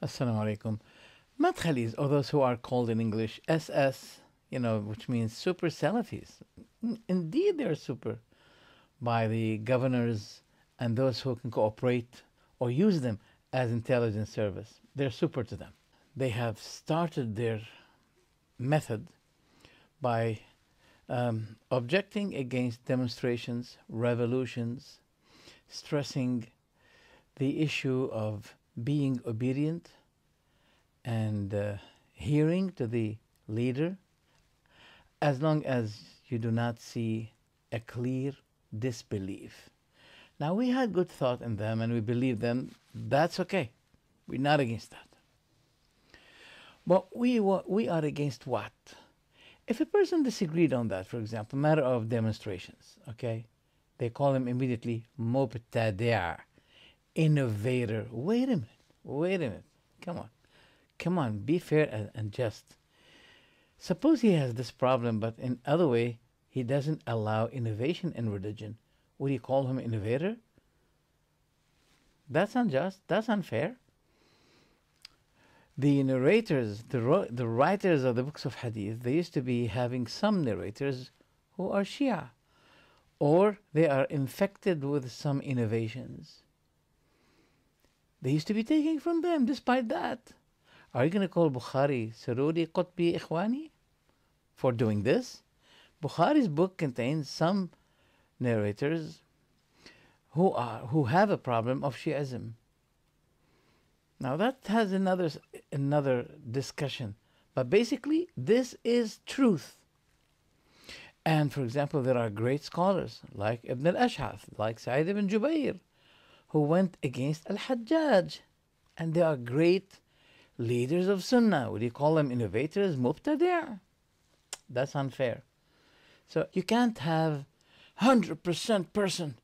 Assalamu alaikum. Madkhalis, or those who are called in English SS, which means super Salafis. Indeed, they're super by the governors and those who can cooperate or use them as intelligence service. They're super to them. They have started their method by objecting against demonstrations, revolutions, stressing the issue of being obedient and hearing to the leader, as long as you do not see a clear disbelief. Now, we had good thought in them and we believe them. That's okay. We're not against that. But we are against what? If a person disagreed on that, for example, matter of demonstrations, okay, they call him immediately mubtadi', innovator. Wait a minute. Come on, be fair and just. Suppose he has this problem, but in other way, he doesn't allow innovation in religion. Would you call him innovator? That's unjust. That's unfair. The narrators, the writers of the books of hadith, they used to be having some narrators who are Shia, or they are infected with some innovations. They used to be taking from them. Despite that, are you going to call Bukhari Sururi Qutbi Ikhwani for doing this? Bukhari's book contains some narrators who have a problem of Shi'ism. Now that has another discussion, but basically this is truth. And for example, there are great scholars like Ibn al-Ash'ath, like Sa'id ibn Jubayr, who went against al-Hajjaj, and they are great leaders of Sunnah. Would you call them innovators? Mubtadi'? That's unfair. So you can't have 100% person.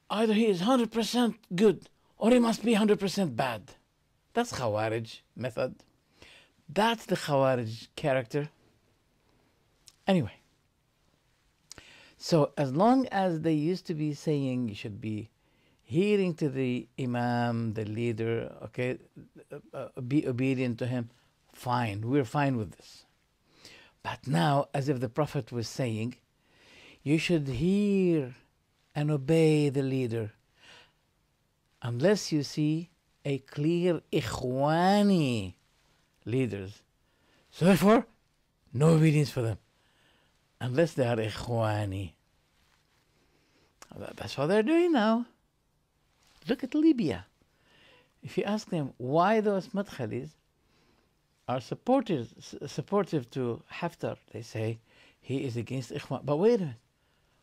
Either he is 100% good or he must be 100% bad. That's Khawarij method. That's the Khawarij character. Anyway, so as long as they used to be saying you should be hearing to the Imam, the leader, okay, be obedient to him, fine, we're fine with this. But now, as if the Prophet was saying, you should hear and obey the leader unless you see a clear Ikhwani leaders. So therefore, no obedience for them unless they are Ikhwani. That's what they're doing now. Look at Libya. If you ask them why those madkhalis are supportive to Haftar, they say he is against Ikhwan. But wait a minute,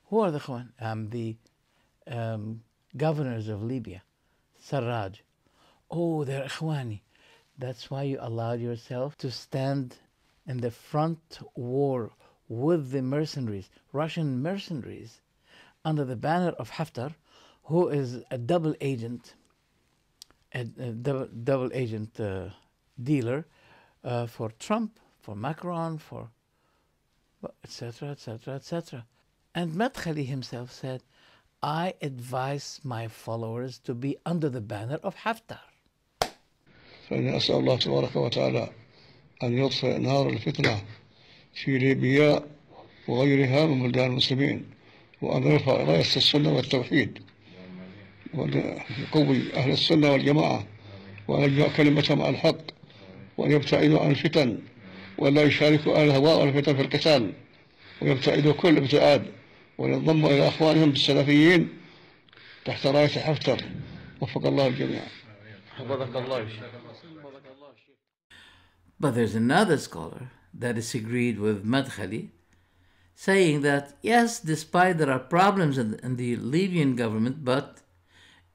who are the Ikhwan? The governors of Libya, Sarraj. Oh, they're Ikhwani. That's why you allowed yourself to stand in the front war with the mercenaries, Russian mercenaries, under the banner of Haftar, who is a double agent, dealer for Trump, for Macron, for etc., etc., etc. And Madkhali himself said, I advise my followers to be under the banner of Haftar. فإن أسأل الله تبارك وتعالى أن يطفئ نار الفتنة في ليبيا وغيرها من بلدان المسلمين، وأن يرفع راية السنة والتوحيد، وأن يقوي أهل السنة والجماعة، وأن يجمع كلمتهم على الحق، وأن يبتعدوا عن الفتن، ولا يشاركوا أهل الهواء والفتن في القتال، ويبتعدوا كل ابتعاد، وينضموا إلى أخوانهم السلفيين تحت راية حفتر. وفق الله الجميع. حفظك الله. But there's another scholar that disagreed with Madkhali, saying that yes, despite there are problems in the Libyan government, but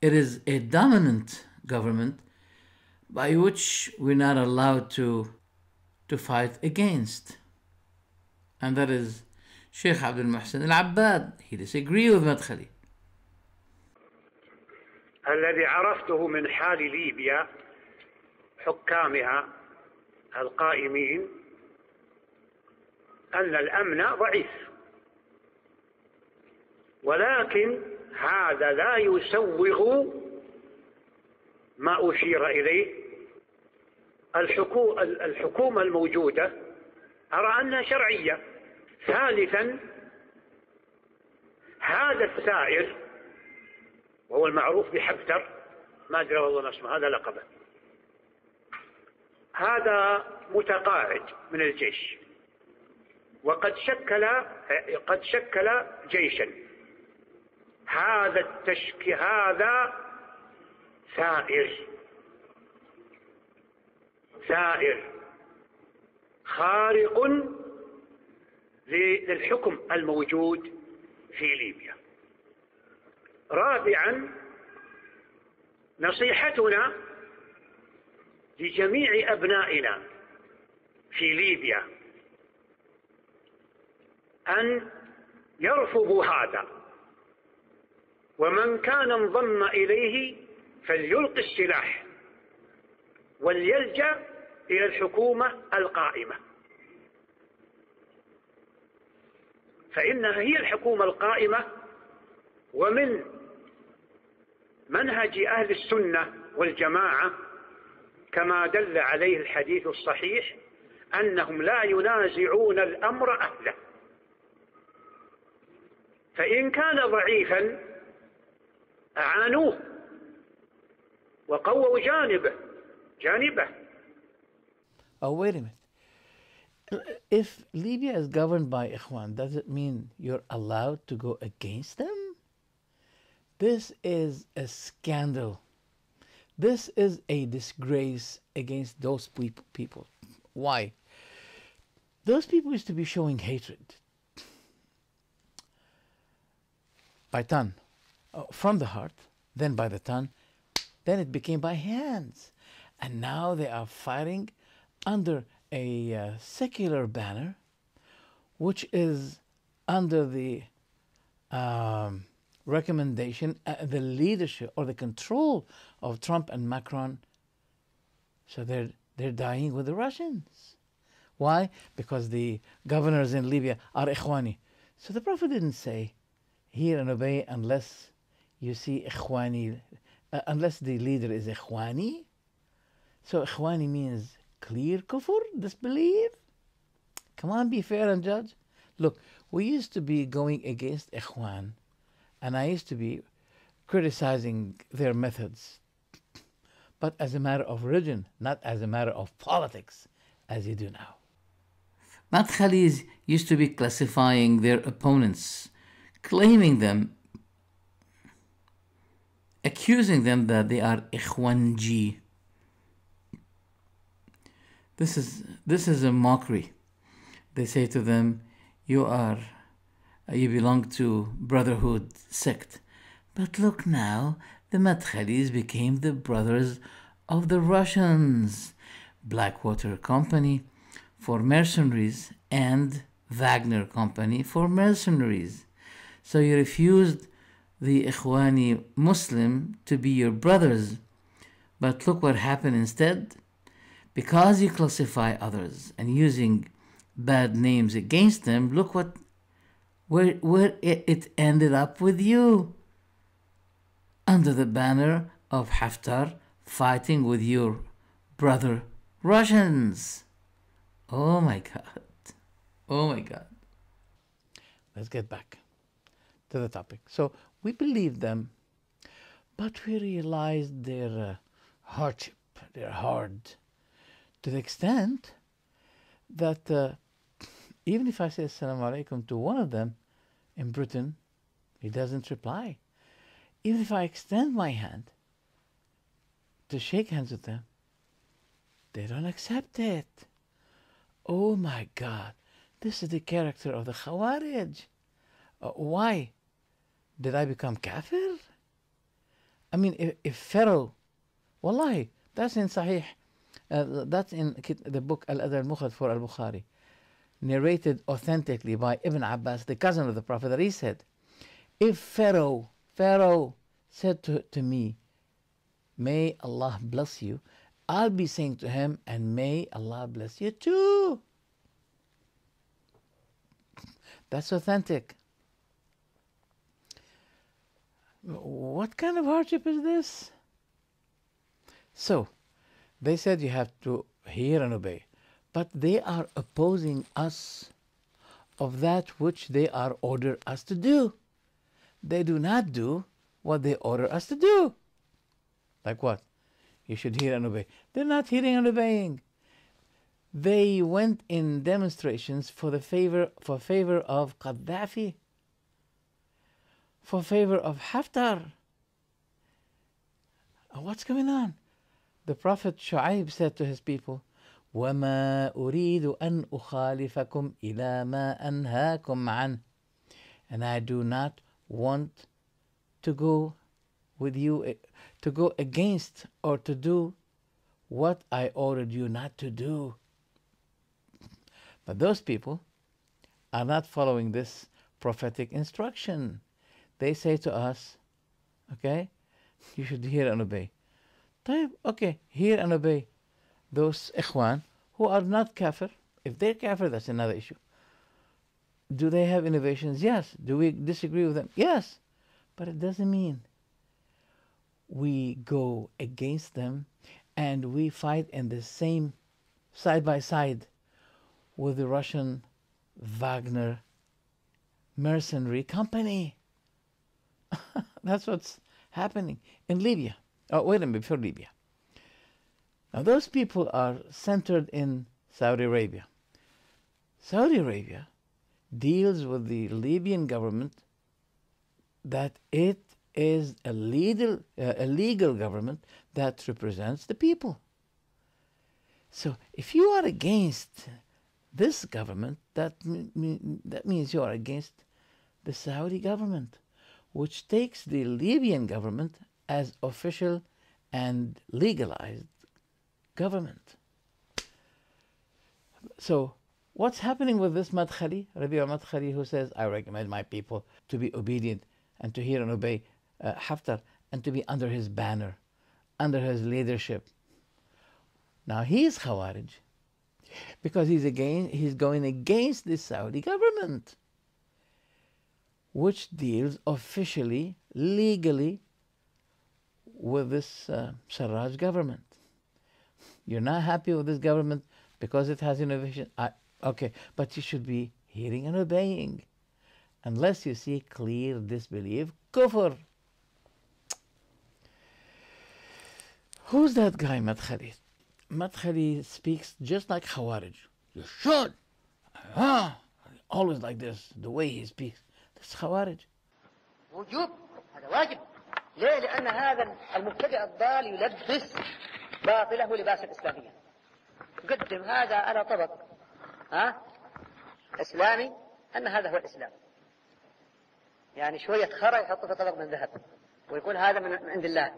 it is a dominant government by which we're not allowed to fight against. And that is Sheikh Abdul Muhsin al-Abbad. He disagreed with Madkhali. الذي عرفته من حال ليبيا حكامها القائمين أن الأمن ضعيف، ولكن هذا لا يسوغ ما أشير إليه الحكومة الموجودة أرى أنها شرعية. ثالثا، هذا الثائر وهو المعروف بحفتر، ما أدري والله اسمه، هذا لقبه، هذا متقاعد من الجيش وقد شكل جيشا. هذا ثائر خارق للحكم الموجود في ليبيا. رابعا، نصيحتنا لجميع أبنائنا في ليبيا أن يرفضوا هذا، ومن كان انضم إليه فليلقي السلاح وليلجأ إلى الحكومة القائمة، فإنها هي الحكومة القائمة. ومن منهج أهل السنة والجماعة كما دل عليه الحديث الصحيح أنهم لا ينازعون الأمر أهله، فإن كان ضعيفا أعانوه وقووا جانبه. Oh, wait a minute. If Libya is governed by Ikhwan, does it mean you're allowed to go against them? This is a scandal. This is a disgrace against those people. Why? Those people used to be showing hatred by tongue, from the heart, then by the tongue, then it became by hands. And now they are fighting under a secular banner, which is under the recommendation, the leadership or the control of Trump and Macron. So they're dying with the Russians. Why? Because the governors in Libya are Ikhwani. So the Prophet didn't say, hear and obey unless you see Ikhwani, unless the leader is Ikhwani. So Ikhwani means clear kufr, disbelief. Come on, be fair and judge. Look, we used to be going against Ikhwan, and I used to be criticizing their methods, but as a matter of religion, not as a matter of politics, as you do now. Madkhalis used to be classifying their opponents, claiming them, accusing them that they are Ikhwanji. This is a mockery. They say to them, you belong to Brotherhood sect. But look now, the Madkhalis became the brothers of the Russians, Blackwater Company for mercenaries and Wagner Company for mercenaries. So you refused the Ikhwani Muslim to be your brothers. But look what happened instead. Because you classify others and using bad names against them, look where it ended up with you. Under the banner of Haftar fighting with your brother Russians. Oh my God. Oh my God. Let's get back to the topic. So we believe them, but we realized their hardship, their hard, to the extent that even if I say Assalamu alaikum to one of them in Britain, he doesn't reply. Even if I extend my hand to shake hands with them, they don't accept it. Oh my God, this is the character of the Khawarij. Why? Did I become kafir? I mean, if Pharaoh, wallahi, that's in Sahih, that's in the book Al-Adab al-Mufrad for Al-Bukhari, narrated authentically by Ibn Abbas, the cousin of the Prophet, that he said, if Pharaoh said to me, may Allah bless you, I'll be saying to him, and may Allah bless you too. That's authentic. What kind of hardship is this? So, they said you have to hear and obey. But they are opposing us of that which they are ordered us to do. They do not do what they order us to do. Like what? You should hear and obey. They're not hearing and obeying. They went in demonstrations for favor of Gaddafi, for favor of Haftar. What's going on? The Prophet Shu'aib said to his people, وَمَا أُرِيدُ أَنْ أُخَالِفَكُمْ إِلَى مَا أَنْهَاكُمْ عَنْهُ. And I do not want to go with you, to go against or to do what I ordered you not to do. But those people are not following this prophetic instruction. They say to us, okay, you should hear and obey. Okay, hear and obey. Those ikhwan who are not kafir, if they're kafir, that's another issue. Do they have innovations? Yes. Do we disagree with them? Yes. But it doesn't mean we go against them and we fight in the same side by side with the Russian Wagner mercenary company. That's what's happening in Libya. Oh, wait a minute, before Libya. Now, those people are centered in Saudi Arabia. Saudi Arabia deals with the Libyan government that it is a legal government that represents the people. So, if you are against this government, that means you are against the Saudi government, which takes the Libyan government as official and legalized government. So, what's happening with this Madkhali, Rabi' al-Madkhali, who says, I recommend my people to be obedient and to hear and obey Haftar and to be under his banner, under his leadership. Now, he is Khawarij because he's going against the Saudi government, which deals officially, legally with this Sarraj government. You're not happy with this government because it has innovation. Okay, but you should be hearing and obeying. Unless you see clear disbelief, kufr. Who's that guy, Madkhali? Madkhali speaks just like Khawarij. You should. Always like this, the way he speaks. That's Khawarij. وجوب هذا واجب. ليه؟ لأن هذا المبتدئ الضال يلبس باطله لباس الإسلامية. يقدم هذا على طبق إسلامي أن هذا هو الإسلام. يعني شوية خرى يحطه في طبق من ذهب ويقول هذا من عند الله.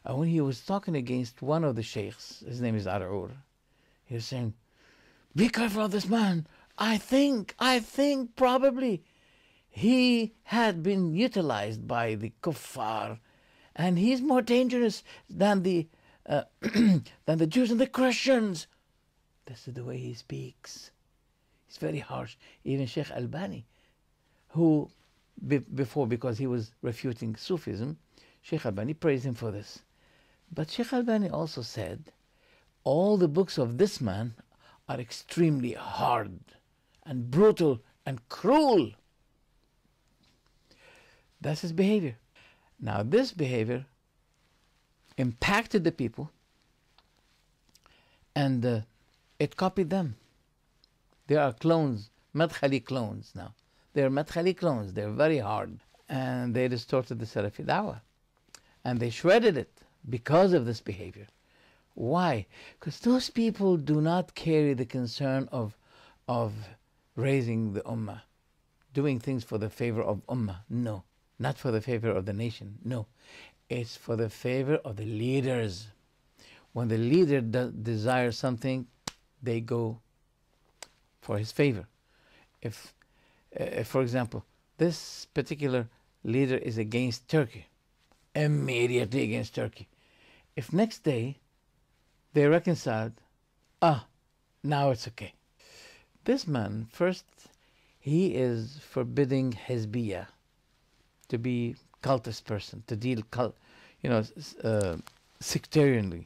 When he was talking against one of the sheikhs, his name is Ar'ur, he was saying, be careful of this man. I think probably he had been utilized by the kuffar and he's more dangerous than the Jews and the Christians. This is the way he speaks. He's very harsh. Even Sheikh Albani, who before, because he was refuting Sufism, Sheikh Albani praised him for this. But Sheikh Albani also said, all the books of this man are extremely hard and brutal and cruel. That's his behavior. Now, this behavior impacted the people and it copied them. They are clones, Madkhali clones now. They're Madkhali clones. They're very hard. And they distorted the Salafi da'wah. And they shredded it because of this behavior. Why? Because those people do not carry the concern of raising the ummah, doing things for the favor of ummah. No, not for the favor of the nation. No, it's for the favor of the leaders. When the leader desires something, they go for his favor. If, for example, this particular leader is against Turkey, immediately against Turkey. If next day they reconciled, now it's okay. This man, first, he is forbidding Hizbiyah, to be cultist person, to deal sectarianly.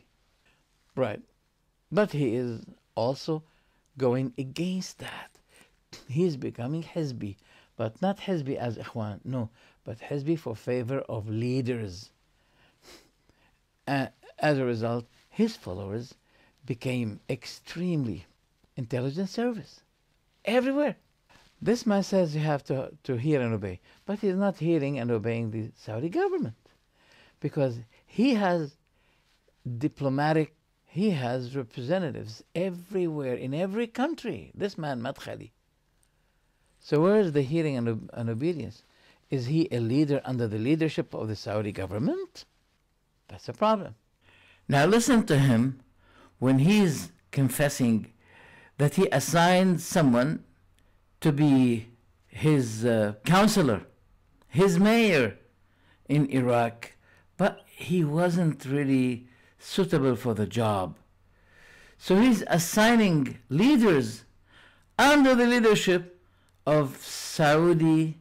Right. But he is also going against that. He is becoming Hizbi, but not Hizbi as Ikhwan, no, but Hizbi for favor of leaders. As a result, his followers became extremely intelligent service everywhere. This man says you have to hear and obey, but he's not hearing and obeying the Saudi government, because he has he has representatives everywhere in every country. This man, madkhali. So where is the hearing and obedience? Is he a leader under the leadership of the Saudi government? That's a problem. Now listen to him when he's confessing that he assigned someone to be his counselor, his mayor in Iraq, but he wasn't really suitable for the job. So he's assigning leaders under the leadership of Saudi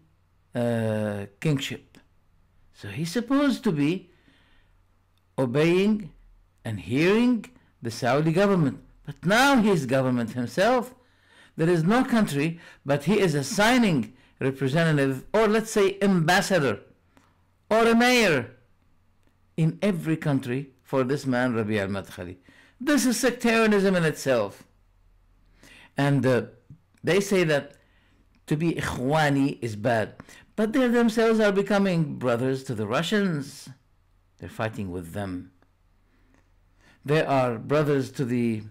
kingship. So he's supposed to be obeying and hearing the Saudi government. But now he's government himself. There is no country, but he is assigning representative, or let's say ambassador, or a mayor in every country for this man, Rabi al-Madkhali. This is sectarianism in itself. And they say that to be Ikhwani is bad. But they themselves are becoming brothers to the Russians. They're fighting with them. They are brothers to the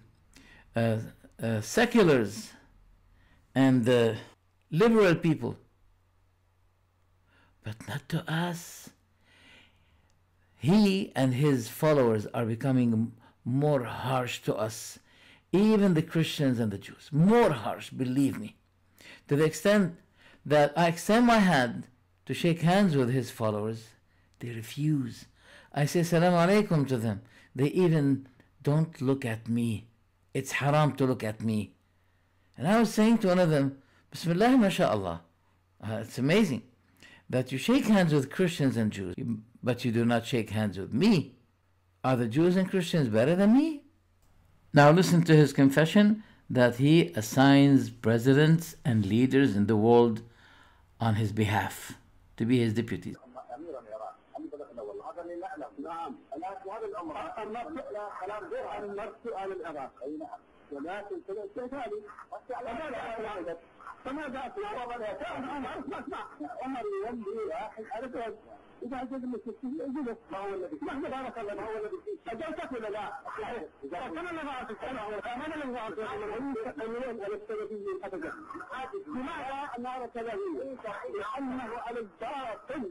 seculars and the liberal people. But not to us. He and his followers are becoming more harsh to us. Even the Christians and the Jews. More harsh, believe me. To the extent that I extend my hand to shake hands with his followers, they refuse. I say salam alaikum to them. They even don't look at me. It's haram to look at me. And I was saying to one of them, Bismillah, mashallah. It's amazing that you shake hands with Christians and Jews, but you do not shake hands with me. Are the Jews and Christians better than me? Now listen to his confession that he assigns presidents and leaders in the world on his behalf to be his deputies. إذا أجد المسلمين يجلس ما هو الذي نحن بارك الله ما هو الذي أجلتك ولا لا؟ كما نضعت السنة كما نضعت القانون والسببيين أبدا. لماذا نرى كذلك؟ لأنه على الباطل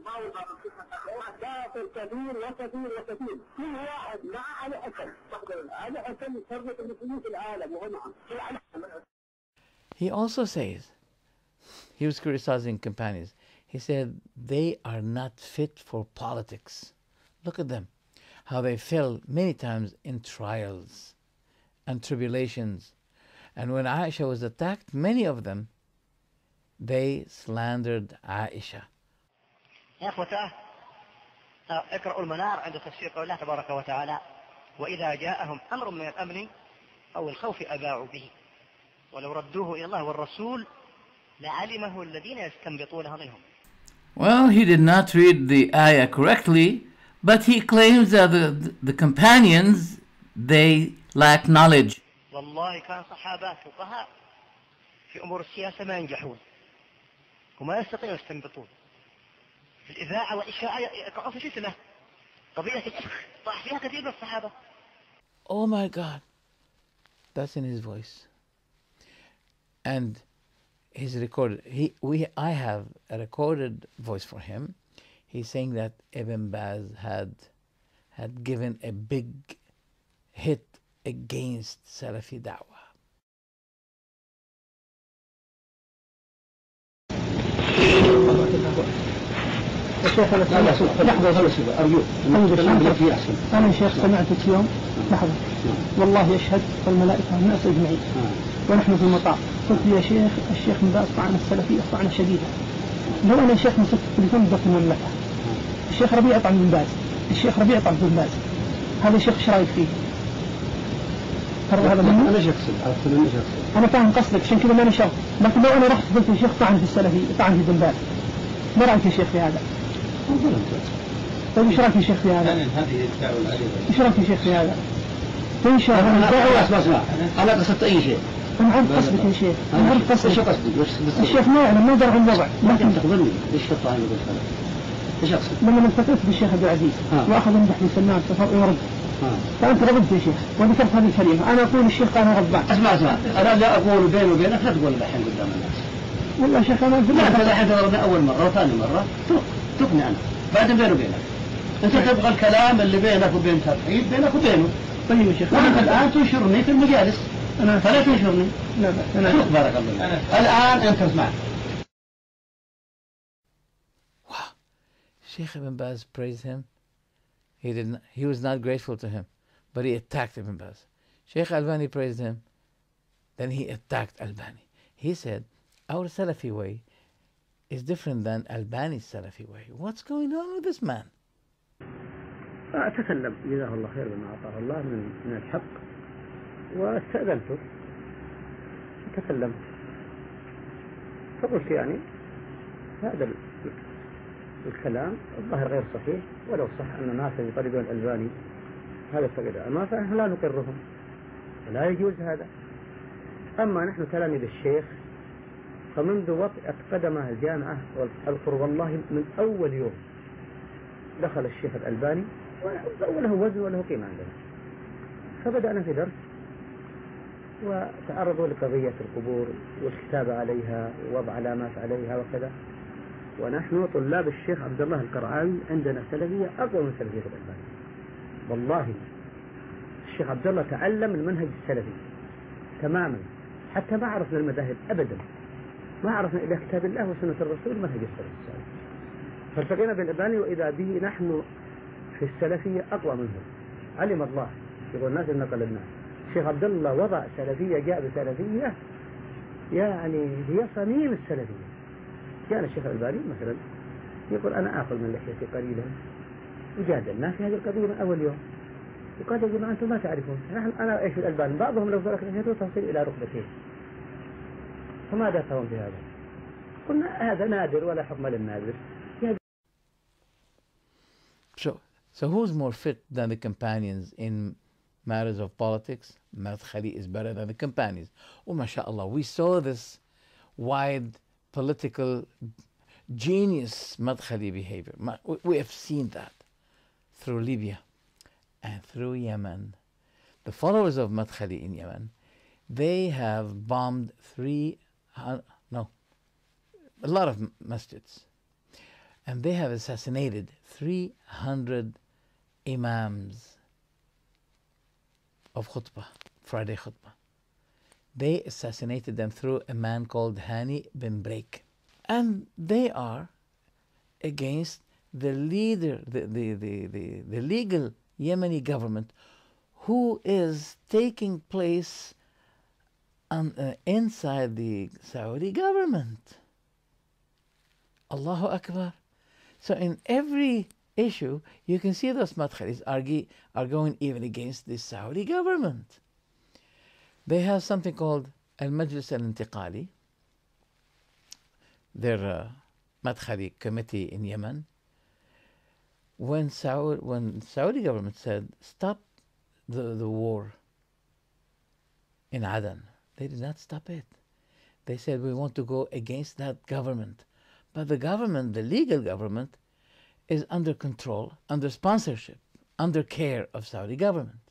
باطل كثير وكثير وكثير. كل واحد مع على أكل على أكل يفرق المسلمين في العالم وهو معه. He also says, he was criticizing companions. He said, they are not fit for politics. Look at them, how they fell many times in trials and tribulations. And when Aisha was attacked, many of them, they slandered Aisha. يا أخوتاه اقرأوا المنار عند تفسير قول الله تبارك وتعالى وإذا جاءهم أمر من الأمن أو الخوف أذاعوا به ولو ردوه إلى الله والرسول لعلمه الذين يستنبطونه منهم. Well, he did not read the ayah correctly, but he claims that the companions, they lack knowledge. والله كان صحابات فقهاء في أمور السياسة ما ينجحون وما يستطيعون يستنبطون في الإذاعة والإشاعة يقعون في فتنة قضية الإفك طاح فيها كثير من الصحابة. Oh my God, that's in his voice. And he's recorded. I have a recorded voice for him. He's saying that Ibn Baz had given a big hit against Salafi da'wah. لحظة أرجوك. أنا شيخ سمعتك يوم لحظة والله يشهد والملائكة والناس أجمعين ونحن في المطار قلت لي يا شيخ الشيخ بن باز طعنة السلفية طعنة شديدة. لو أنا شيخ مسكت التليفون بدأت المملكة الشيخ ربيع طعن بن باز الشيخ ربيع طعن بن باز هذا الشيخ ايش رايك فيه؟ فرض هذا مني. أنا شخصي أقصد أنا شخصي. أنا فاهم قصدك عشان كذا ماني شرط، لكن لو أنا رحت قلت يا شيخ طعن في السلفي طعن في بن باز، ما رأيك يا شيخ في هذا؟ طيب ايش رايك يا شيخ في هذا؟ هذه الدعوة العريضة. ايش رايك يا شيخ في هذا؟ تنشر اسمع أنا قصدت أي شيء. أنا عارف قصدك يا شيخ، أنا عارف قصدك. إيش قصدك؟ الشيخ ما يعلم ما درى عن الوضع. لكن تخبرني إيش الطعن يقول هذا؟ إيش أقصد؟ لما التقيت بالشيخ عبد العزيز وأخذ يمدح في سلمان ويرد. فأنت ردت يا شيخ وذكرت هذه الكلمة، أنا أقول الشيخ كان غضبان. اسمع أنا لا أقول بيني وبينك لا تقول الحين قدام الناس. والله يا شيخ أنا أقول لا أنت الحين تضربني أول مرة وثاني مرة تقني أنا بعدين بيني وبينك. أنت تبغى الكلام اللي بينك وبين توحيد بينك وبينه. طيب يا شيخ وأنت الآن تنشرني في المجالس. أنا فلا تنشرني. لا أنا شوف بارك الله. الآن أنت اسمع. Wow. Sheikh Ibn Baz praised him. He was not grateful to him, but he attacked Ibn Baz. Sheikh Albani praised him, then he attacked Albani. He said, our Salafi way is different than Albani's Salafi way. What's going on with this man? أتكلم جزاه الله خير بما أعطاه الله من الحق، واستأذنته تكلمت فقلت يعني هذا الكلام الظاهر غير صحيح، ولو صح أن ناس يطالبون الألباني هذا التقدير ما فنحن لا نقرهم ولا يجوز هذا. أما نحن تلاميذ الشيخ فمنذ وطئت قدمه الجامعة والقرب والله من أول يوم دخل الشيخ الألباني وله وزن وله قيمة عندنا، فبدأنا في درس وتعرضوا لقضية القبور والكتابة عليها ووضع علامات عليها وكذا، ونحن طلاب الشيخ عبد الله القرعاوي عندنا سلفية أقوى من سلفية الألباني. والله الشيخ عبد الله تعلم المنهج السلفي تماما، حتى ما عرفنا المذاهب أبدا، ما عرفنا إلا كتاب الله وسنة الرسول منهج السلف الصالح. فالتقينا بالألباني وإذا به نحن في السلفية أقوى منه. علم الله يقول الناس إن نقل الناس. الشيخ عبد الله وضع سلفية، جاء بسلفية يعني هي صميم السلفية. كان الشيخ الألباني مثلا يقول أنا آكل من لحيتي قليلا، وجادلنا في هذه القضية من أول يوم، وقال يا جماعة أنتم ما تعرفون أنا إيش الألباني، بعضهم لو ترك لحيته تصل إلى ركبتين، فماذا تفهم في هذا؟ قلنا هذا نادر ولا حكم للنادر. So who's more fit than the companions in matters of politics? Madkhali is better than the companions. Oh, mashallah, we saw this wide political genius Madkhali behavior. We have seen that through Libya and through Yemen. The followers of Madkhali in Yemen, they have bombed a lot of masjids. And they have assassinated 300 imams of khutbah, Friday khutbah. They assassinated them through a man called Hani bin Break. And they are against the leader, the legal Yemeni government, who is taking place inside the Saudi government. Allahu Akbar. So in every issue, you can see those madkhalis are going even against the Saudi government. They have something called Al-Majlis Al-Intiqali, their madkhali committee in Yemen. When Saudi government said, stop the war in Aden, they did not stop it. They said, we want to go against that government. But the government, the legal government, is under control, under sponsorship, under care of Saudi government.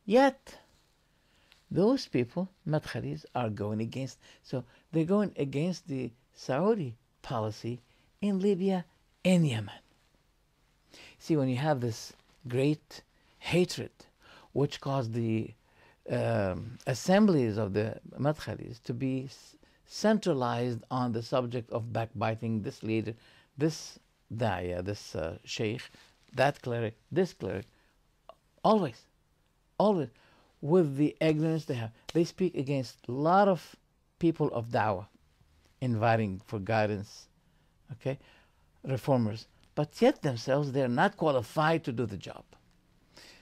Yet, those people, madkhalis, are going against. So they're going against the Saudi policy in Libya and Yemen. See, when you have this great hatred, which caused the assemblies of the madkhalis to be centralized on the subject of backbiting this leader, this da'ya, this sheikh, that cleric, this cleric, always, with the ignorance they have. They speak against a lot of people of da'wah, inviting for guidance, okay, reformers, but yet themselves, they're not qualified to do the job.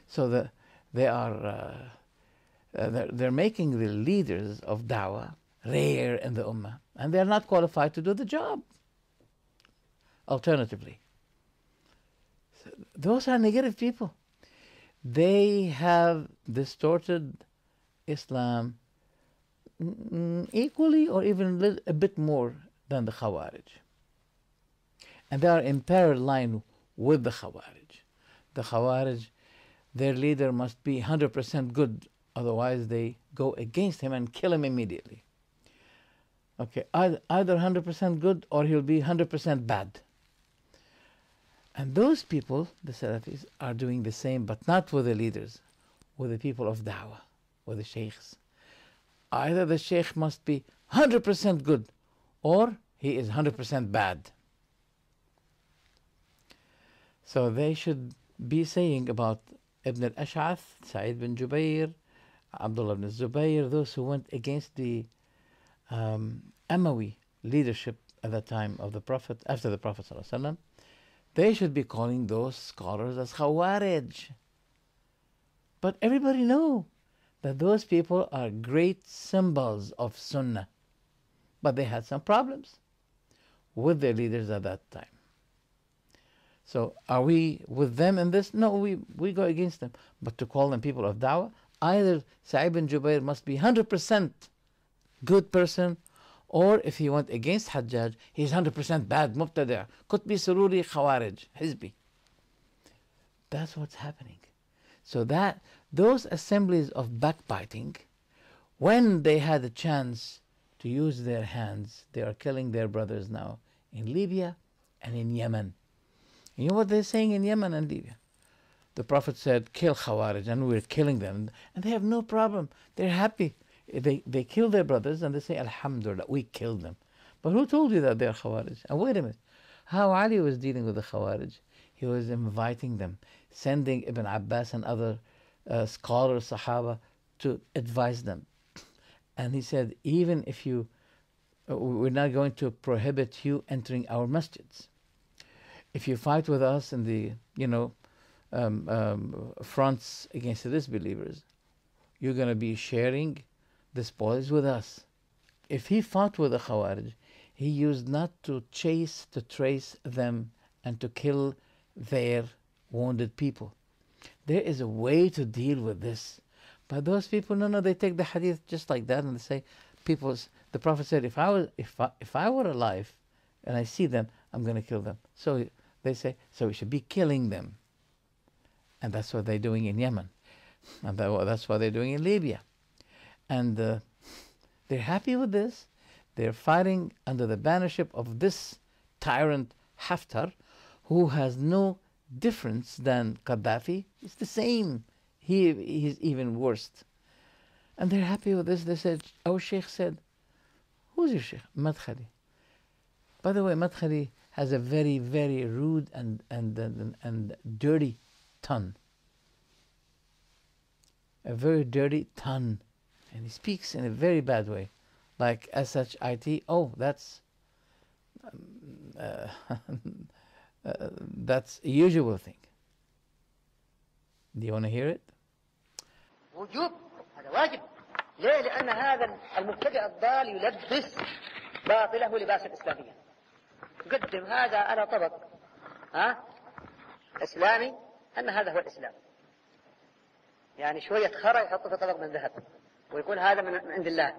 So they are they're making the leaders of da'wah rare in the ummah, and they're not qualified to do the job. Alternatively, those are negative people. They have distorted Islam equally or even a bit more than the Khawarij. And they are in parallel line with the Khawarij. The Khawarij, their leader must be 100% good, otherwise they go against him and kill him immediately. Okay, either 100% good or he'll be 100% bad. And those people, the Salafis, are doing the same, but not with the leaders, with the people of da'wah, with the sheikhs. Either the sheikh must be 100% good or he is 100% bad. So they should be saying about Ibn al-Ash'ath, Sa'id bin Jubair, Abdullah ibn Zubayr, those who went against the Umayyi leadership at the time of the Prophet, after the Prophet ﷺ, they should be calling those scholars as Khawarij. But everybody knows that those people are great symbols of Sunnah. But they had some problems with their leaders at that time. So are we with them in this? No, we go against them. But to call them people of da'wah, either Sa'id bin Jubair must be 100% good person, or if he went against Hajjaj, he's 100% bad, mubtada', Qutbi, Sururi, Khawarij, Hizbi. That's what's happening. So that those assemblies of backbiting, when they had a chance to use their hands, they are killing their brothers now in Libya and in Yemen. You know what they're saying in Yemen and Libya? The Prophet said, kill Khawarij, and we're killing them. And they have no problem. They're happy. They kill their brothers and they say, Alhamdulillah, we killed them. But who told you that they're Khawarij? And wait a minute. How Ali was dealing with the Khawarij? He was inviting them, sending Ibn Abbas and other scholars, Sahaba, to advise them. And he said, even if we're not going to prohibit you entering our masjids. If you fight with us in the, fronts against the disbelievers, you're going to be sharing the spoils with us. If he fought with the Khawarij, he used not to trace them and to kill their wounded people. There is a way to deal with this. But those people, no, they take the hadith just like that and they say, the Prophet said, if I were alive and I see them, I'm going to kill them. So they say, so we should be killing them. And that's what they're doing in Yemen. And that's what they're doing in Libya. And they're happy with this. They're fighting under the bannership of this tyrant Haftar, who has no difference than Gaddafi. It's the same. He's even worse. And they're happy with this. They said, our Sheikh said, who's your Sheikh? Madkhali. By the way, Madkhali has a very, very rude and dirty tongue. A very dirty tongue. And he speaks in a very bad way. Like SHIT, that's that's a usual thing. Do you want to hear it? وجوب هذا واجب. ليه؟ لأن هذا المبتدع الضال يلبس باطله لباس الإسلامية. يقدم هذا على طبق إسلامي أن هذا هو الإسلام. يعني شوية خرى يحطه في طبق من ذهب ويقول هذا من عند الله.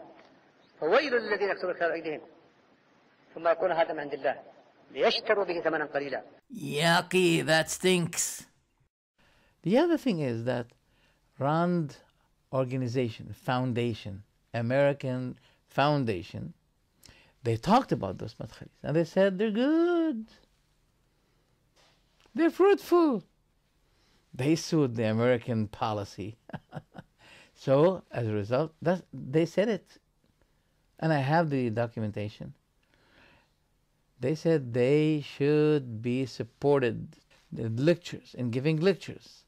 فويل للذين يكتبون الخير بأيديهم ثم يقول هذا من عند الله ليشتروا به ثمنا قليلا. Yucky, that stinks. The other thing is that RAND organization, foundation, American foundation, they talked about those madkhalis and they said they're good. They're fruitful. They sued the American policy. So, as a result, they said it. And I have the documentation. They said they should be supported in lectures, in giving lectures,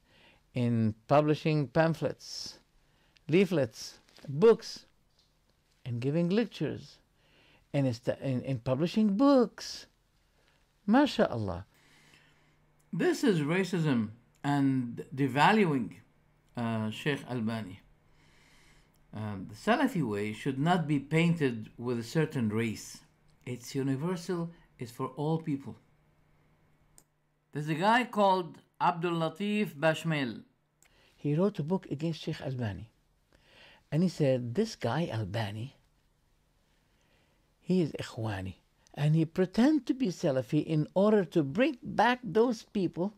in publishing pamphlets, leaflets, books, in giving lectures, in publishing books. MashaAllah. This is racism and devaluing Sheikh Albani. The Salafi way should not be painted with a certain race. It's universal, it's for all people. There's a guy called Abdul Latif Bashmel. He wrote a book against Sheikh Albani. And he said, this guy Albani, he is Ikhwani. And he pretends to be Salafi in order to bring back those people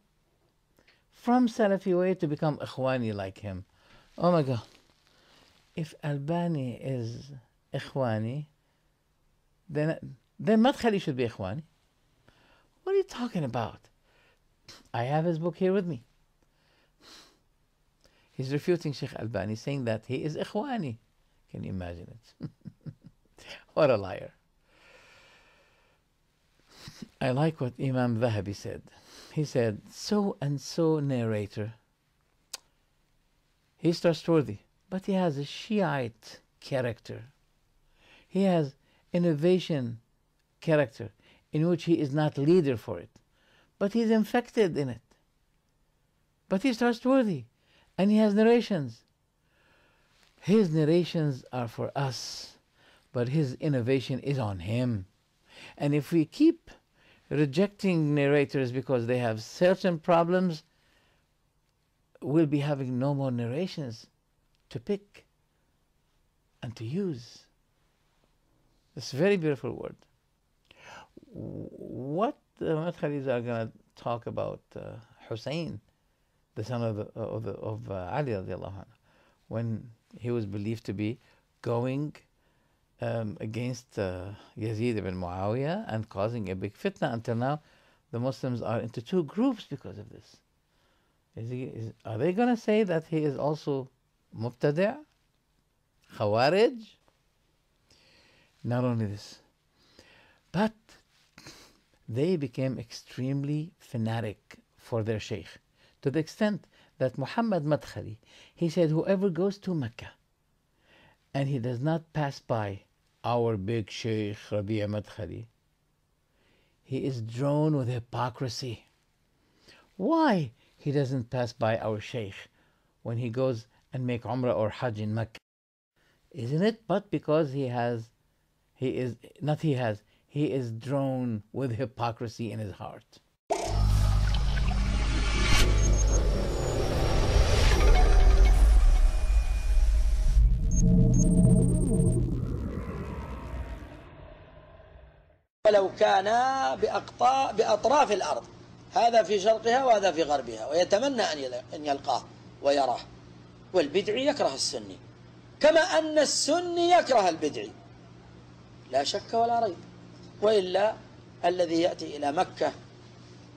from Salafi way to become Ikhwani like him. Oh my God. If Albani is Ikhwani, then madkhalis should be Ikhwani. What are you talking about? I have his book here with me. He's refuting Sheikh Albani, saying that he is Ikhwani. Can you imagine it? What a liar. I like what Imam Zahabi said. He said, so and so narrator, he's trustworthy, but he has a Shiite character. He has innovation character in which he is not leader for it, but he's infected in it. But he's trustworthy and he has narrations. His narrations are for us, but his innovation is on him. And if we keep rejecting narrators because they have certain problems, we'll be having no more narrations to pick and to use. It's a very beautiful word. What the madkhalis are going to talk about Hussein, the son of Ali radiallahu anhu, when he was believed to be going against Yazid ibn Muawiyah and causing a big fitna. Until now, the Muslims are into two groups because of this. Are they going to say that he is also Mubtadi', Khawarij? Not only this, but they became extremely fanatic for their sheikh, to the extent that Muhammad Madkhali, he said, whoever goes to Mecca and he does not pass by our big Sheikh Rabi'a Madkhali, he is drawn with hypocrisy. Why he doesn't pass by our Sheikh when he goes and make Umrah or Hajj in Mecca? Isn't it? But because he is drawn with hypocrisy in his heart. ولو كان بأطراف الأرض، هذا في شرقها وهذا في غربها، ويتمنى أن يلقاه ويراه. والبدعي يكره السني كما أن السني يكره البدعي، لا شك ولا ريب. وإلا الذي يأتي إلى مكة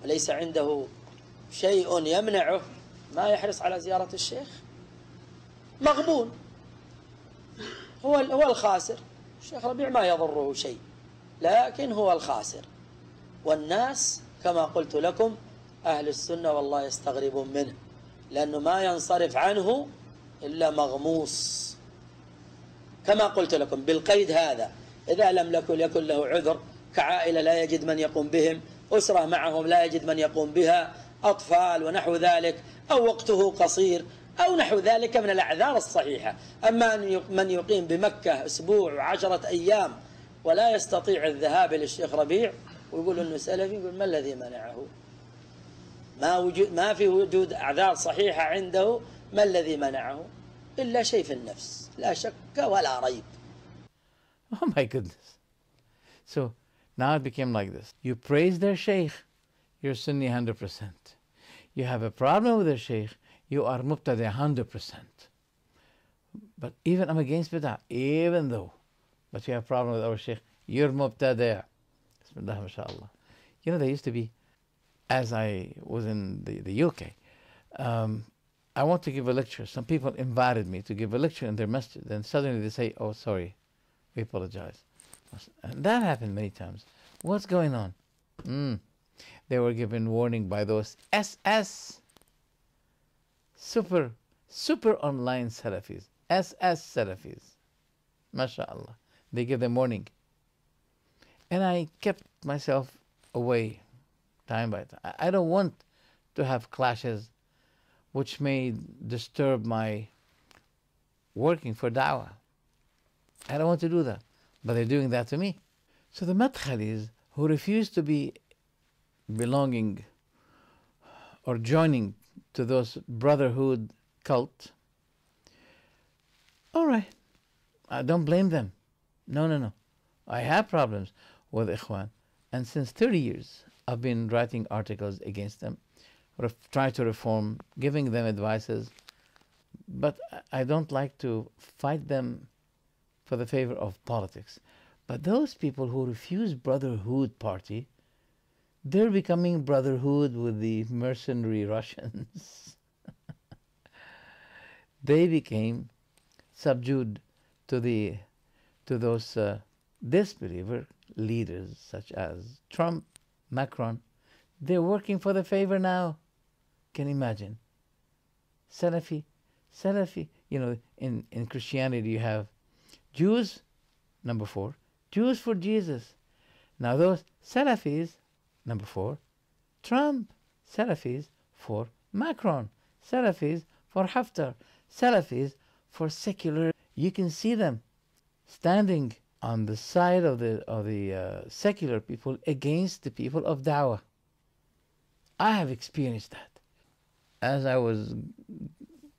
وليس عنده شيء يمنعه ما يحرص على زيارة الشيخ، مغبون، هو الخاسر. الشيخ ربيع ما يضره شيء، لكن هو الخاسر. والناس كما قلت لكم أهل السنة والله يستغربون منه، لأنه ما ينصرف عنه إلا مغموس. كما قلت لكم بالقيد هذا، إذا لم يكن له عذر كعائلة لا يجد من يقوم بهم، أسرة معهم لا يجد من يقوم بها، أطفال ونحو ذلك، أو وقته قصير أو نحو ذلك من الأعذار الصحيحة. أما من يقيم بمكة أسبوع و10 أيام ولا يستطيع الذهاب للشيخ ربيع ويقول أنه سلفي، يقول ما الذي منعه؟ ما في وجود أعذار صحيحة عنده. ما الذي منعه؟ إلا شيء في النفس، لا شك ولا ريب. Oh my goodness. So now it became like this. You praise their sheikh, you're Sunni 100%. You have a problem with their sheikh, you are Mubtadi 100%. But even I'm against bid'ah, even though. But you have a problem with our sheikh, you're Mubtadi. Bismillah, mashallah. You know, there used to be, as I was in the UK, I want to give a lecture. Some people invited me to give a lecture in their masjid. Then suddenly they say, oh, sorry, we apologize. And that happened many times. What's going on? They were given warning by those SS, super online Salafis, SS Salafis. MashaAllah. They give them warning. And I kept myself away time by time. I don't want to have clashes which may disturb my working for da'wah. I don't want to do that, but they're doing that to me. So the madkhalis who refuse to be belonging or joining to those brotherhood cult, all right, I don't blame them. No. I have problems with Ikhwan, and since 30 years I've been writing articles against them, try to reform, giving them advices, but I don't like to fight them for the favor of politics. But those people who refuse brotherhood party, they're becoming brotherhood with the mercenary Russians. They became subdued to those disbeliever leaders such as Trump, Macron. They're working for the favor now. Can you imagine? Salafi. You know, in Christianity you have Jews, number 4, Jews for Jesus. Now those Salafis, number 4, Trump. Salafis for Macron. Salafis for Haftar. Salafis for secular. You can see them standing on the side of the secular people against the people of Dawah. I have experienced that. As I was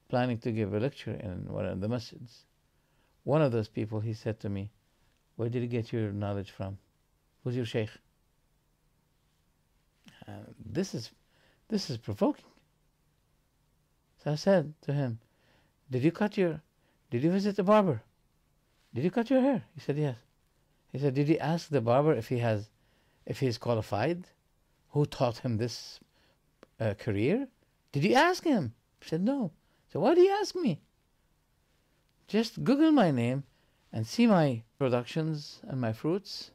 planning to give a lecture in one of the masjids, one of those people, he said to me, "Where did you get your knowledge from? Who's your sheikh?" This is provoking. So I said to him, Did you visit the barber? Did you cut your hair?" He said, "Yes." He said, "Did you ask the barber if he's qualified? Who taught him this career? Did you ask him?" He said, "No." So why do you ask me? Just Google my name and see my productions and my fruits.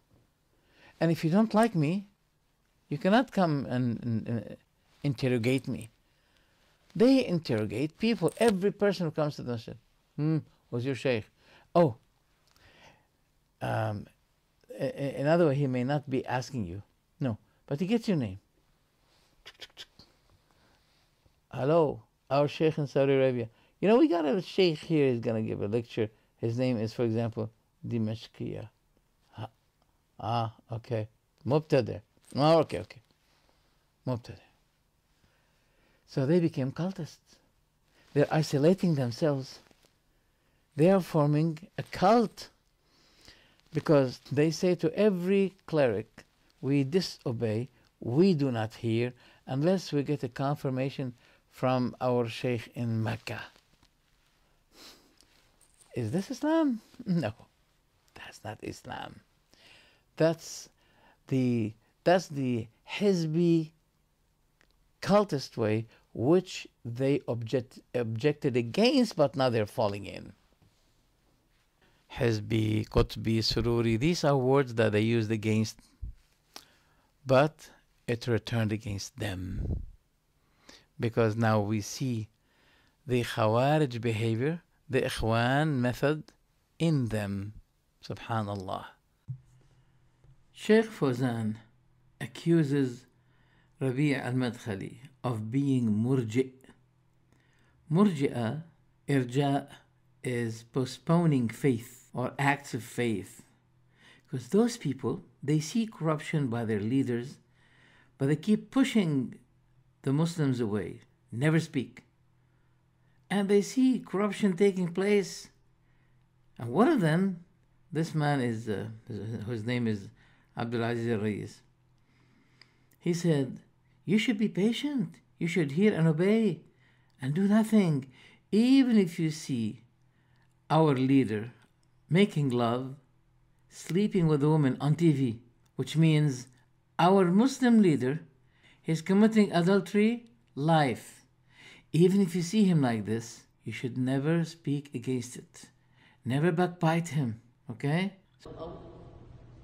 And if you don't like me, you cannot come and interrogate me. They interrogate people. Every person who comes to the masjid. Who's your sheikh? Oh, in other words, he may not be asking you. No, but he gets your name. Hello, our sheikh in Saudi Arabia. You know, we got a sheikh here. He's going to give a lecture. His name is, for example, Dimashqiah. Okay. Mubtada. Oh, okay. Mubtada. So they became cultists. They're isolating themselves. They are forming a cult because they say to every cleric, we disobey, we do not hear, unless we get a confirmation from our sheikh in Mecca. Is this Islam? No, that's not Islam. That's the Hizbi cultist way, which they objected against, but now they're falling in. Hizbi, Qutbi, Sururi, these are words that they used against, but it returned against them. Because now we see the Khawarij behavior, the Ikhwan method in them. Subhanallah. Sheikh Fawzan accuses Rabi' al-Madkhali of being murji'. Murji'a, irja' is postponing faith or acts of faith. Because those people, they see corruption by their leaders, but they keep pushing the Muslims away, never speak. And they see corruption taking place. And one of them, this man is, whose name is Abdul Aziz al-Rais. He said, you should be patient. You should hear and obey and do nothing. Even if you see our leader making love, sleeping with a woman on TV, which means our Muslim leader is committing adultery live. Even if you see him like this, you should never speak against it. Never backbite him, okay?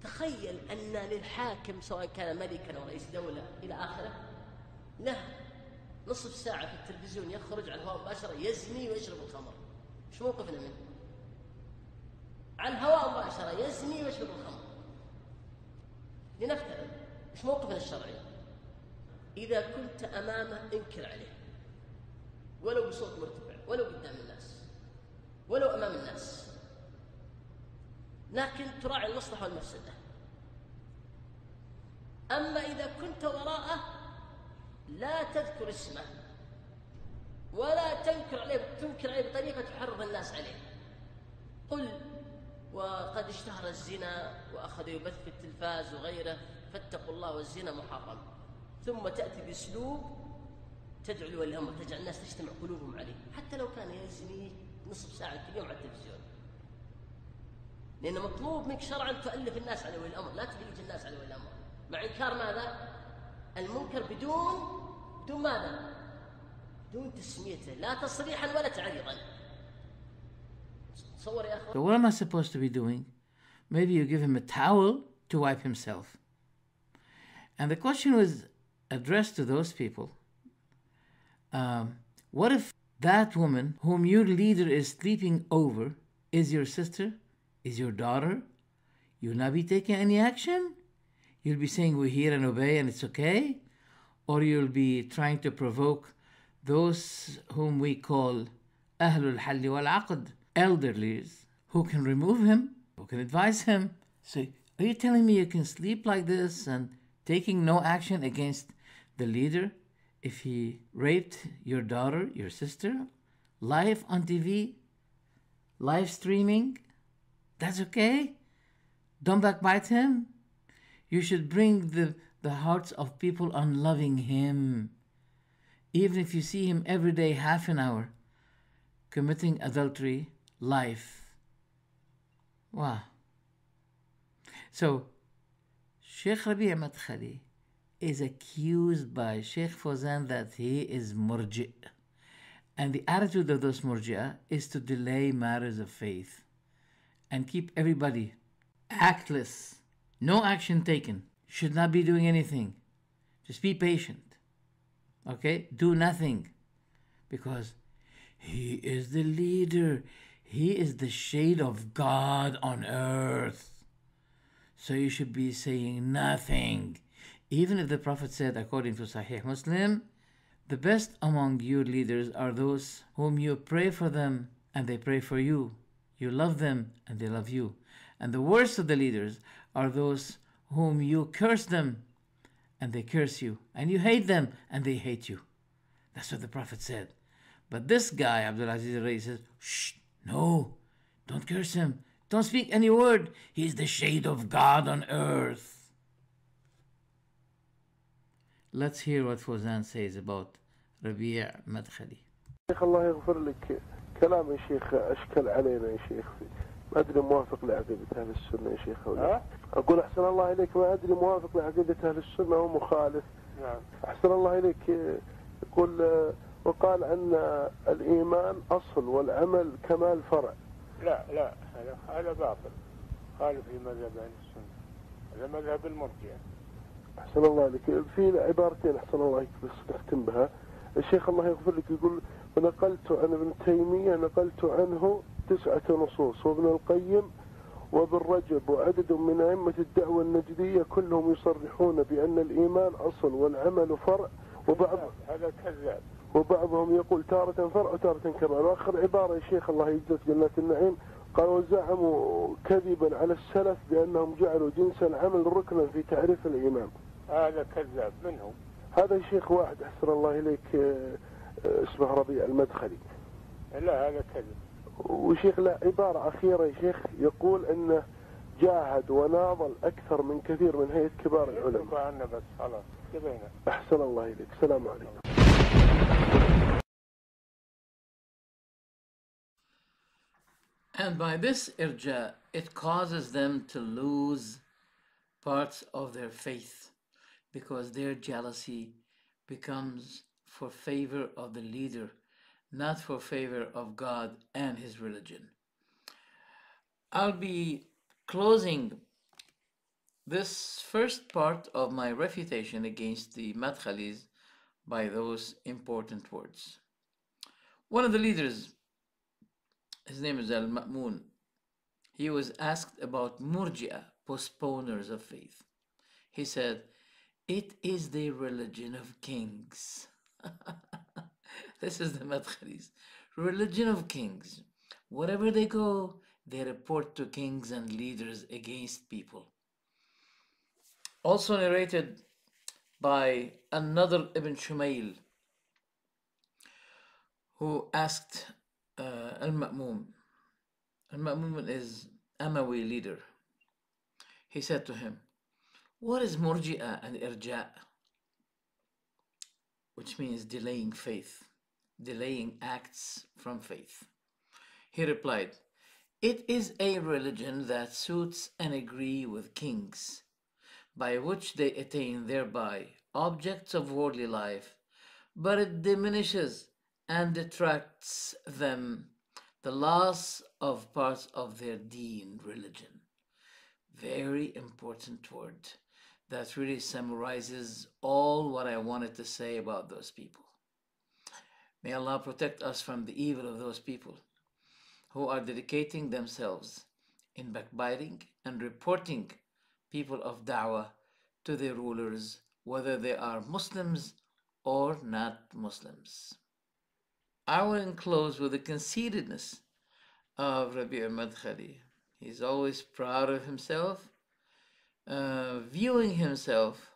تخيل أن للحاكم سواء كان ملكا أو رئيس دولة إلى آخره له نصف ساعة في التلفزيون يخرج على الهواء مباشرة يزني ويشرب الخمر. إيش موقفنا منه؟ على الهواء مباشرة يزني ويشرب الخمر. لنفترض إيش موقفنا الشرعي؟ إذا كنت أمامه انكر عليه ولو بصوت مرتفع ولو قدام الناس. ولو أمام الناس، لكن تراعي المصلحة والمفسدة. أما إذا كنت وراءه لا تذكر اسمه ولا تنكر عليه بطريقة تحرض الناس عليه. قل وقد اشتهر الزنا وأخذ يبث في التلفاز وغيره فاتقوا الله والزنا محرم، ثم تأتي بأسلوب تدعو لولي الأمر، تجعل الناس تجتمع قلوبهم عليه حتى لو كان يزني نصف ساعة كل يوم على التلفزيون، لأن مطلوب منك شرعا تؤلف الناس على ولي الأمر، لا تهيج الناس على ولي الأمر، مع إنكار ماذا؟ المنكر بدون ماذا؟ بدون تسميته، لا تصريحا ولا تعريضا. تصور يا أخوان. So what am I supposed to be doing? Maybe you give him a towel to wipe himself. And the question was addressed to those people. What if that woman whom your leader is sleeping over is your sister, is your daughter? You'll not be taking any action? You'll be saying we hear and obey and it's okay? Or you'll be trying to provoke those whom we call Ahlul Halli wal Aqd, elderlies, who can remove him, who can advise him. So are you telling me you can sleep like this and taking no action against the leader if he raped your daughter, your sister, live on TV, live streaming? That's okay? Don't backbite him? You should bring the hearts of people on loving him. Even if you see him every day, half an hour, committing adultery, life. Wow. So, Sheikh Rabi' Madkhali is accused by Sheikh Fawzan that he is murji'. And the attitude of those murji'ah is to delay matters of faith and keep everybody actless. No action taken. Should not be doing anything. Just be patient. Okay? Do nothing. Because he is the leader. He is the shade of God on earth. So you should be saying nothing. Even if the Prophet said, according to Sahih Muslim, the best among you leaders are those whom you pray for them and they pray for you. You love them and they love you. And the worst of the leaders are those whom you curse them and they curse you. And you hate them and they hate you. That's what the Prophet said. But this guy, Abdul Aziz al-Rais, says, shh, no, don't curse him. Don't speak any word. He is the shade of God on earth. Let's hear what Fawzan says about Rabi' Madkhali. شيخ الله يغفر لك، كلام يا شيخ أشكل علينا يا شيخ، ما أدري موافق لعقيدة أهل السنة يا شيخ أو لا. أقول أحسن الله إليك، ما أدري موافق لعقيدة أهل السنة أو مخالف. نعم. أحسن الله إليك. يقول وقال أن الإيمان أصل والعمل كمال فرع. لا هذا باطل، خالف في مذهب أهل السنة، هذا مذهب المرجئة. أحسن الله عليك. في عبارتين أحسن الله عليك بس نختم بها. الشيخ الله يغفر لك يقول ونقلت عن ابن تيمية، نقلت عنه 9 نصوص، وابن القيم وابن رجب وعدد من أئمة الدعوة النجدية كلهم يصرحون بأن الإيمان أصل والعمل فرع، هذا كذاب، وبعضهم يقول تارة فرع وتارة كمال. وآخر عبارة يا شيخ الله يجزاك جنات النعيم، قال وزعموا كذبا على السلف بأنهم جعلوا جنس العمل ركنا في تعريف الإيمان. هذا كذاب منهم. هذا شيخ واحد أحسن الله إليك اسمه ربيع المدخلي. لا هذا كذب. وشيخ لا عبارة أخيرة يا شيخ، يقول أنه جاهد وناضل أكثر من كثير من هيئة كبار العلماء. بس خلاص كبينا. أحسن الله إليك. السلام عليكم. And by this irja, it causes them to lose parts of their faith because their jealousy becomes for favor of the leader, not for favor of God and his religion. I'll be closing this first part of my refutation against the madkhalis by those important words. One of the leaders, his name is Al-Ma'mun, he was asked about murji'ah, postponers of faith. He said, it is the religion of kings. This is the madkhalis, religion of kings. Wherever they go, they report to kings and leaders against people. Also narrated by another Ibn Shumayl, who asked Al-Ma'mun. Al-Ma'mun is Amawi leader. He said to him, what is Murji'a and Irja'? Which means delaying faith, delaying acts from faith. He replied, it is a religion that suits and agree with kings, by which they attain thereby objects of worldly life, but it diminishes and detracts them the loss of parts of their deen, religion. Very important word that really summarizes all what I wanted to say about those people. May Allah protect us from the evil of those people who are dedicating themselves in backbiting and reporting people of da'wah to their rulers, whether they are Muslims or not Muslims. I will close with the conceitedness of Rabi' al-Madkhali. He's always proud of himself, viewing himself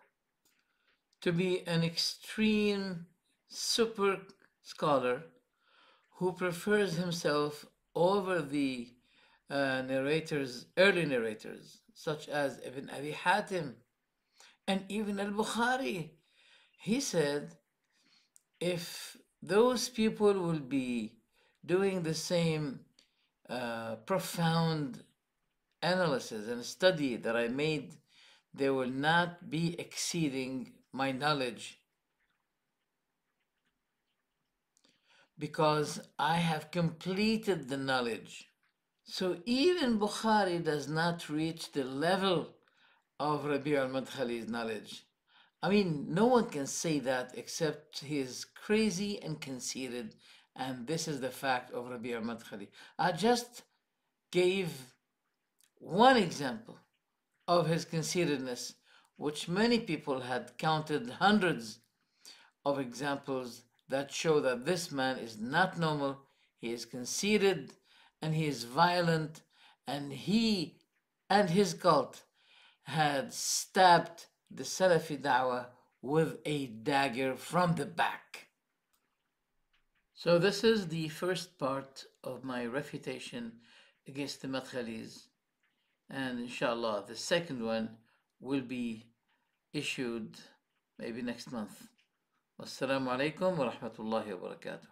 to be an extreme super scholar who prefers himself over the early narrators, such as Ibn Abi Hatim and even al-Bukhari. He said, if those people will be doing the same profound analysis and study that I made, they will not be exceeding my knowledge, because I have completed the knowledge. So even Bukhari does not reach the level of Rabi' al-Madkhali's knowledge. I mean, no one can say that except he is crazy and conceited, and this is the fact of Rabi' al-Madkhali. I just gave one example of his conceitedness, which many people had counted hundreds of examples that show that this man is not normal, he is conceited, and he is violent, and he and his cult had stabbed the Salafi da'wah with a dagger from the back. So this is the first part of my refutation against the Madkhalis, and inshallah the second one will be issued maybe next month. Wassalamu alaikum wa rahmatullahi wa barakatuh.